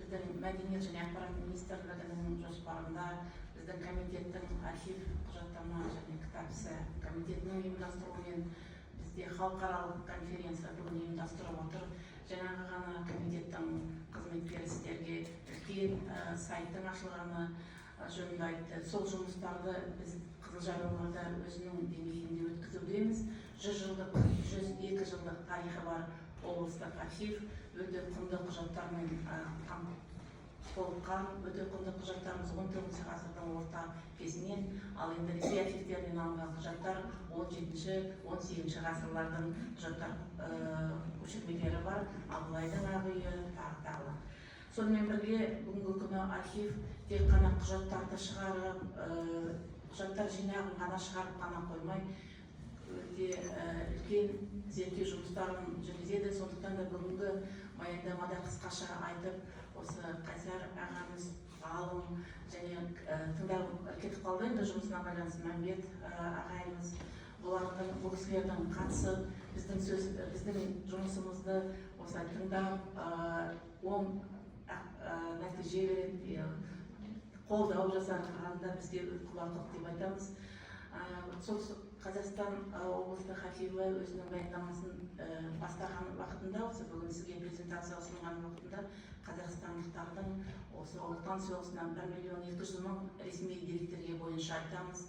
біздің мәдениет және ақпарат министрлігінің жоспарында біздің комитеттің архив құжаттама және кітап ісі комитетінің ұйымдастыруымен бізде халықаралық конференция бүгін ұйымдастырып отыр. Жаңағы ғана комитеттің қызметкері сіздерге үлкен сайттың ашылғаны жөнінде айтты. Сол жұмыстарды біз Қызылжар өңірінде өзінің деңгейінде өткізудеміз. 100 жылдық, 102 жылдық тарихы бар облыстық архив өте құнды құжаттармен толыққан. Өте құнды құжаттарымыз 19 ғасырдың орта кезінен, ал енді ресей архивтерінен алынған құжаттар 17-18 ғасырлардың құжаттар көшірмелері бар. Абылайдың ақ үйі тағы. Сонымен бірге бүгінгі күні архив тек қана құжаттарды шығарып, құжаттар жинағын ғана шығарып қана қоймай, үлкен зерттеу жұмыстарын жүргізеді. Сондықтан да бүгінгі баяндамада қысқаша айтып, осы Қайсар ағамыз, ғалым және тыңдап кетіп қалды енді жұмысына байланысты Мәмбет ағайымыз, бұл кісілердің қатысып біздің жұмысымызды осылай тыңдап, оң нәтиже береді, қолдау жасағанда бізге құлақтық деп айтамыз. Солтүстік Қазақстан облыстық архиві өзінің баяндамасын бастаған уақытында, осы бүгін сізге презентация ұсынған уақытында қазақстандықтардың осы ұлы отан соғысынан 1.200.000 ресми деректерге бойынша айтамыз.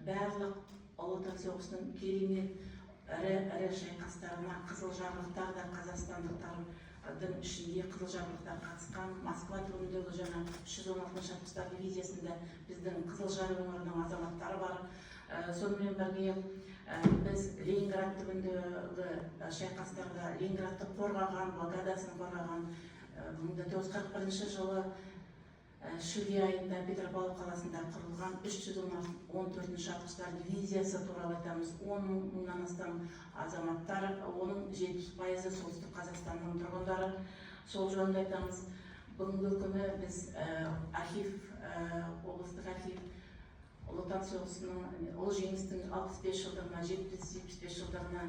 Барлық ұлы отан соғысының керемет ірі шайқастарына қызылжарлықтар да қазақстандықтардың ішінде қызылжарлықтар қатысқан. Москва түбіндегі жаңа 316 атқыштар дивизиясында біздің Қызылжар өңірінің азаматтары бар. Сонымен бірге біз Ленинград түбіндегі шайқастарда Ленинградты қорғаған, Волгадасын қорғаған. 1941 жылы шілде айында Петропавл қаласында құрылған 314 атқыштар дивизиясы туралы айтамыз. 10 мыңнан астам азаматтар, оның 70% солтүстік Қазақстанның тұрғындары. Сол жөнінде айтамыз. Бүгінгі күні біз архив, облыстық архив Ұлы Отан соғысының, ұлы жеңістің 65 жылдығына, 75 жылдығына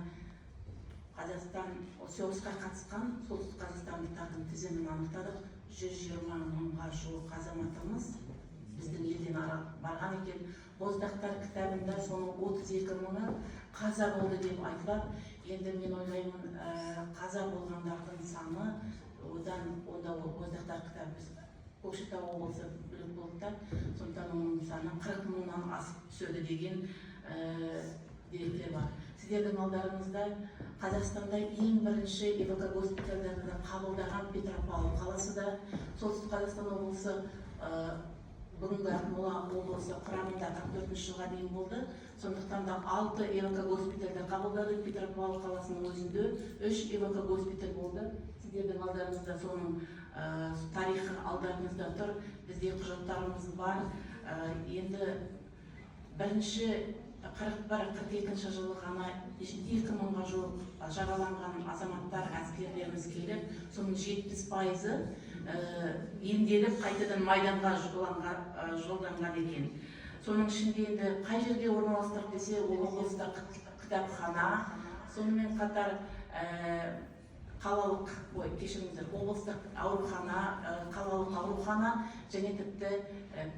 Қазақстан соғысқа қатысқан солтүстік қазақстандықтардың тізімін анықтадық. 120 мыңға жуық азаматымыз біздің елден барған екен. Боздақтар кітабында соның 32 мыңы қаза болды деп айтылады. Енді мен ойлаймын, қаза болғандардың саны онда Боздақтар кітабы Көкшетау облысы бүлік болдықтар, сондықтан оның саны 40 мыңнан асып түседі деген деректер бар. Сіздердің алдарыңызда Қазақстанда ең бірінші ЭВК госпитальдарында қабылдаған Петропавл қаласы да, солтүстік Қазақстан облысы бүгінгі Ақмола облысы құрамында 44 жылға дейін болды. Сондықтан да 6 ЭВК госпитальда қабылдады. Петропавл қаласының өзінде 3 ЭВК госпиталь болды. Сіздердің алдарыңызда соның тарихы алдарыңызда тұр. Бізде құжаттарымыз бар. Енді бірінші 41-42 жылы ғана 2 мыңға жуық жараланған азаматтар, әскерлеріміз келіп, соның 70%-ы емделіп қайтадан майданға жолданған екен. Соның ішінде енді қай жерге орналастырып десе, ол облыстық кітапхана, сонымен қатар қалалық, облыстық аурухана, қалалық аурухана және тіпті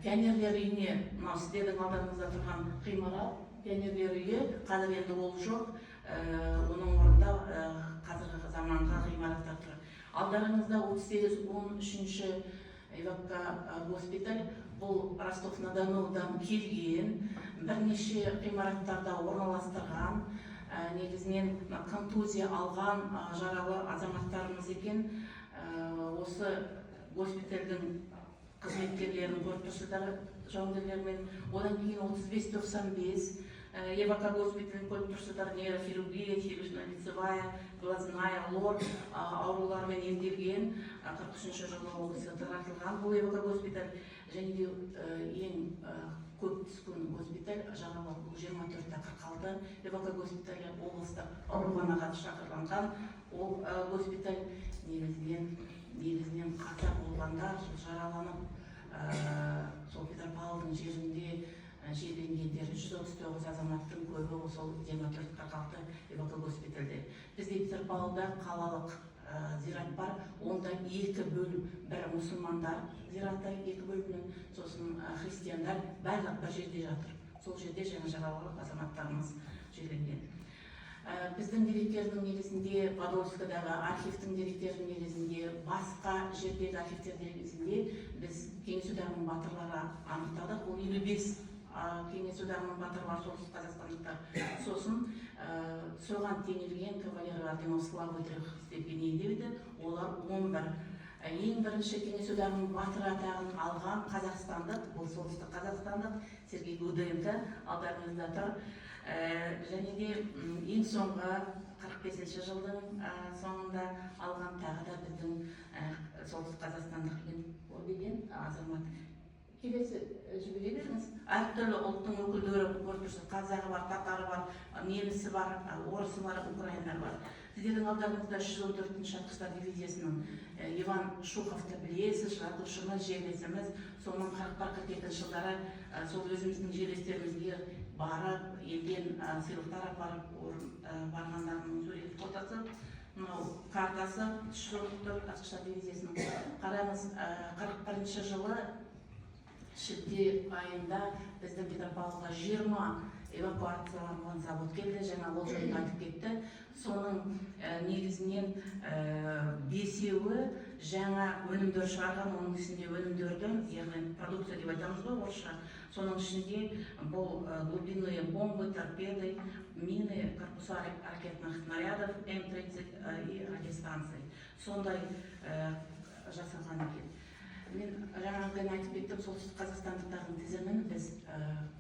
пионерлер үйіне, сіздердің алдарыңызда тұрған ғимарат, пионерлер үйі, қазір енді ол жоқ, оның орнында қазіргі заманға ғимараттар тұр. Алдарыңызда 38-13 ЭВК госпиталь, бұл Ростов-на-Доныдан келген, бірнеше ғимараттарда орналастырған, негізінен контузия алған жаралы азаматтарымыз екен. Осы госпитальдің қызметкерлерін көріп тұрсыздар, жауынгерлермен. Одан кейін 35-95 ЕВК госпиталін көріп тұрсыздар, нейрохирургия, челюстно-лицевая, глазная, лор аурулармен емделген. 43 жылы облысы таратылған бұл ЕВК госпиталь. Және де ең көп түскен госпиталь жаңағы 24-те 46 ЕВК госпиталі облыстық ауруханаға шақырылған. Ол госпиталь негізінен қаза болғандар, жараланып сол Петропавлдың жерінде жерленгендер 139 азаматтың көбі сол 24-46 ЕВК госпитальде. Бізде Петропавлда қалалық зират бар. Онда екі бөлім, бір мұсылмандар зираты, екі бөлімнен, сосын христиандар барлық бір жерде жатыр. Сол жерде жаңа жағалалық азаматтарымыз жерленген. Біздің деректердің негізінде, Подольскадағы архивтің деректердің негізінде, басқа жердегі архивтер негізінде біз Кеңес одағының батырлары анықтадық. Ол 55 Кеңес одағының батырлары солтүстік қазақстандықтар. Сосын соған теңелген кавалер орденов славы трех степеней дейді. Олар 11. Ең бірінші Кеңес одағының батыры атағын алған қазақстандық, бұл солтүстік қазақстандық Сергей Гуденко алдарыңызда тұр. Және де ең соңғы 45 жылдың соңында алған тағы да біздің солтүстік қазақстандық деген азамат. Келесі жібере беріңіз. Әртүрлі ұлттың өкілдері көріп тұрсыз. Қазағы бар, татары бар, немісі бар, орысы бар, украиндар бар. Сіздердің алдарыңызда 114-ші атқыштар дивизиясының Иван Шуховты білесіз, жазушымыз, жерлесіміз. Соның 41-42 жылдары сол өзіміздің жерлестерімізге барып, елден сыйлықтар апарып барғандарының сурет фотосы. Мынау картасы 114 атқыштар дивизиясының. Қараңыз, 41-ші жылы шілде айында біздің Петропавлға 20 эвакуацияланған завод келді, жаңа ол жөнінде айтып кетті. Соның негізінен 5-еуі жаңа өнімдер шығарған, оның ішінде өнімдердің, яғни продукция деп айтамыз ғой орысша. Соның ішінде бұл глубинные бомбы, торпеды, мины, корпуса ракетных снарядов, М-30 и радиостанций. Сондай жасалған екен. Мен жаңағыдан айтып кеттім, солтүстік қазақстандықтардың тізімін біз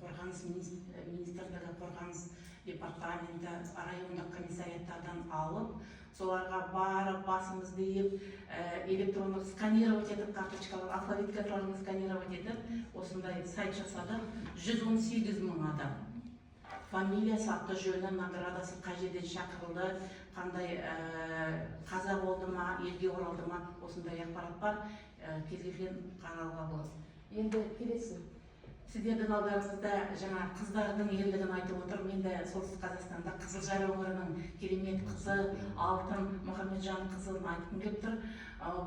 қорғаныс министрлігі, қорғаныс департаменті, райондық комиссарияттардан алып, соларға барып, басымызды иіп, электрондық сканировать етіп, карточкалар, алфавит сканировать етіп, осындай сайт жасадық. 118 мың адам. Фамилиясы, аты жөні, наградасы, қай жерден шақырылды, қандай қаза болды ма, елге оралды ма, осындай ақпарат бар. Кезгелген қарауға болады. Енді келесі. Сіздердің алдарыңызда жаңа қыздардың ерлігін айтып отыр. Мен де солтүстік Қазақстанда Қызылжар өңірінің керемет қызы, алтын Мұхамеджан қызын айтқым келіп тұр.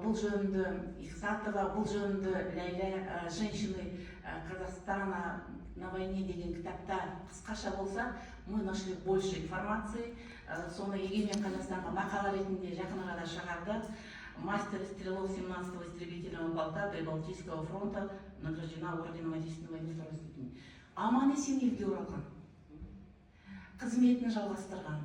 Бұл жөнінде Ихсатова, бұл жөнінде Ләйла «Женщины Казахстана на войне» деген кітапта қысқаша болса, мы нашли больше информации. Соны Егемен Қазақстанға мақала ретінде жақын арада шығарды. Мастер стрелов 17-го истребительного полка Прибалтийского фронта, награждена орденом Отечественной войны второй степени. Аман-есен елге оралған. Қызметін жалғастырған.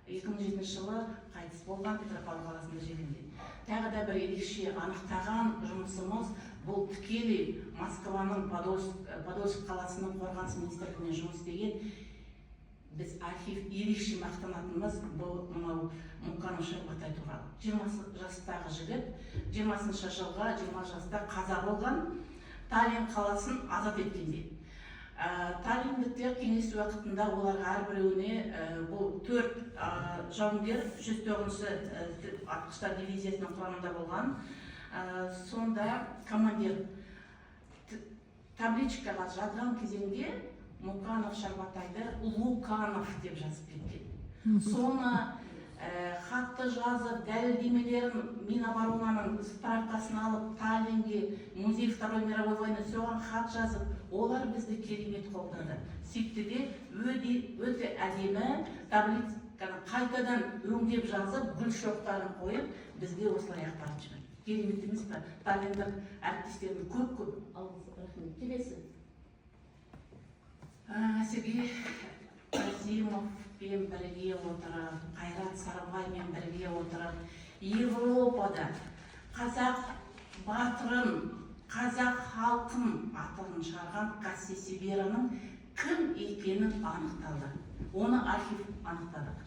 2007 жылы қайтыс болған, Петропавл қаласында жерленген. Тағы да бір ерекше анықтаған жұмысымыз бұл тікелей Москваның Подольск қаласының қорғаныс министрлігіне жұмыс істеген. Біз архив ерекше мақтанатынымыз бұл Мұқанов Шарбатай туралы. 20 жастағы жігіт, 20 жылға 20 жаста қаза болған, Таллин қаласын азат еткенде. Таллиндіктер кеңес уақытында оларға әрбіреуіне бұл 4 жауынгер 109-шы атқыштар дивизиясының құрамында болған. Сонда командир табличкаға жазған кезеңде Мұқанов Шарбатайды Луканов деп жазып кеткен. Соны хатты жазып, дәлелдемелерін Миноборонаның справкасын алып, Таллинге, музей Второй мировой войны соған хат жазып, олар бізді керемет қолдады. Сөйтті де өте әдемі таблицаны қайтадан өңдеп жазып, гүл шоқтарын қойып, бізге осылай ақпарат жіберді. Керемет емес пе? Таллиндік әріптестердің көп рахмет. Келесі. Сергей Азимовпен бірге отырып, Қайрат Сарыбаймен бірге отырып, Европада қазақ батырын, қазақ халқын атын шығарған Касси Сибераның кім екенін анықталды. Оны архив анықтадық.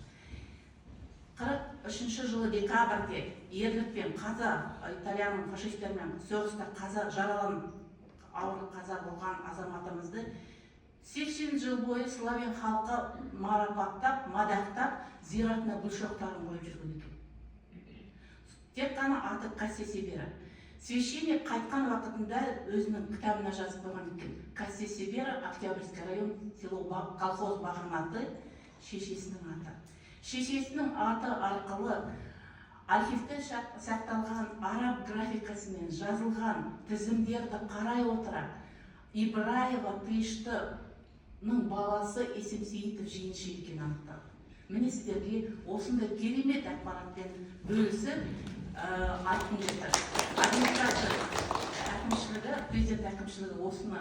43 жылы декабрьде ерлікпен италияның фашистермен соғыста жараланып ауыр қаза болған азаматымызды 80 жыл бойы славян халқы марапаттап, мадақтап, зиратына гүл шоқтарын қойып жүрген екен. Тек қана аты Касси Сибера. Священник қайтқан уақытында өзінің кітабына жазып қойған екен. Касси Сибера, Октябрьский район, село колхоз бағының аты, шешесінің аты. Шешесінің аты арқылы архивте сақталған араб графикасымен жазылған тізімдерді қарай отыра Ибраева Тыйыштының баласы Есемсейітов жиенші екенін анықтады. Міне сіздерге осындай керемет ақпаратпен бөлісіп айтқым келді. Администрация әкімшілігі, президент әкімшілігі осыны